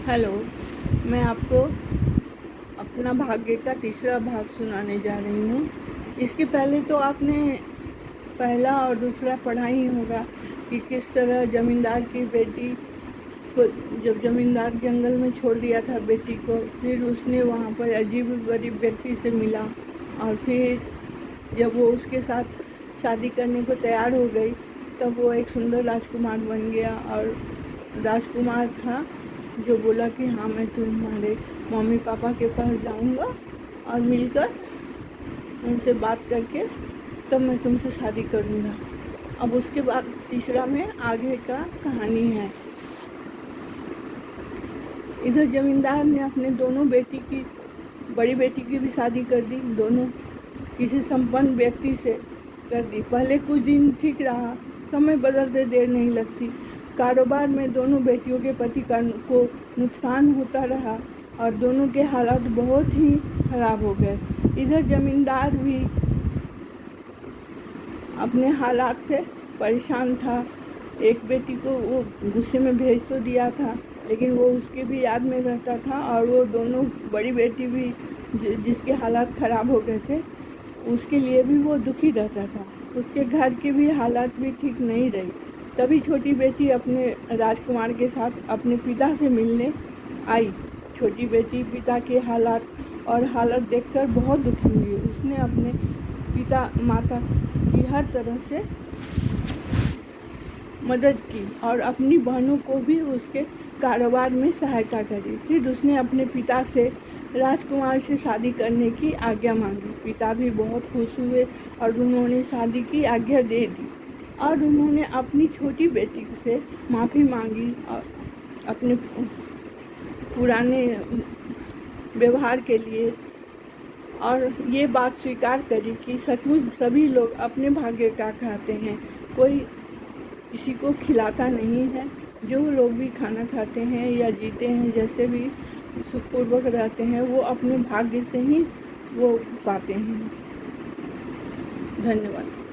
Hello. मैं आपको अपना भाग्य का तीसरा भाग सुनाने जा रही हूँ। इसके पहले तो आपने पहला और दूसरा पढ़ा ही होगा कि किस तरह ज़मींदार की बेटी को, जब ज़मींदार जंगल में छोड़ दिया था बेटी को, फिर उसने वहाँ पर अजीब गरीब व्यक्ति से मिला और फिर जब वो उसके साथ शादी करने को तैयार हो गई तब वो एक सुंदर राजकुमार बन गया। और राजकुमार था जो बोला कि हाँ, मैं तुम्हारे मम्मी पापा के पास जाऊंगा और मिलकर उनसे बात करके तब मैं तुमसे शादी करूंगा। अब उसके बाद तीसरा में आगे का कहानी है। इधर जमींदार ने अपने दोनों बड़ी बेटी की भी शादी कर दी। दोनों किसी संपन्न व्यक्ति से कर दी। पहले कुछ दिन ठीक रहा, समय बदलते देर नहीं लगती। कारोबार में दोनों बेटियों के पति को नुकसान होता रहा और दोनों के हालात बहुत ही खराब हो गए। इधर जमींदार भी अपने हालात से परेशान था। एक बेटी को वो गुस्से में भेज तो दिया था, लेकिन वो उसके भी याद में रहता था। और वो दोनों बड़ी बेटी भी जिसके हालात ख़राब हो गए थे, उसके लिए भी वो दुखी रहता था। उसके घर की भी हालात भी ठीक नहीं रही। तभी छोटी बेटी अपने राजकुमार के साथ अपने पिता से मिलने आई। छोटी बेटी पिता के हालत देखकर बहुत दुखी हुई। उसने अपने पिता माता की हर तरह से मदद की और अपनी बहनों को भी उसके कारोबार में सहायता करी। फिर उसने अपने पिता से राजकुमार से शादी करने की आज्ञा मांगी। पिता भी बहुत खुश हुए और उन्होंने शादी की आज्ञा दे दी। और उन्होंने अपनी छोटी बेटी से माफ़ी मांगी और अपने पुराने व्यवहार के लिए, और ये बात स्वीकार करी कि सचमुच सभी लोग अपने भाग्य का खाते हैं, कोई किसी को खिलाता नहीं है। जो लोग भी खाना खाते हैं या जीते हैं, जैसे भी सुखपूर्वक रहते हैं, वो अपने भाग्य से ही वो पाते हैं। धन्यवाद।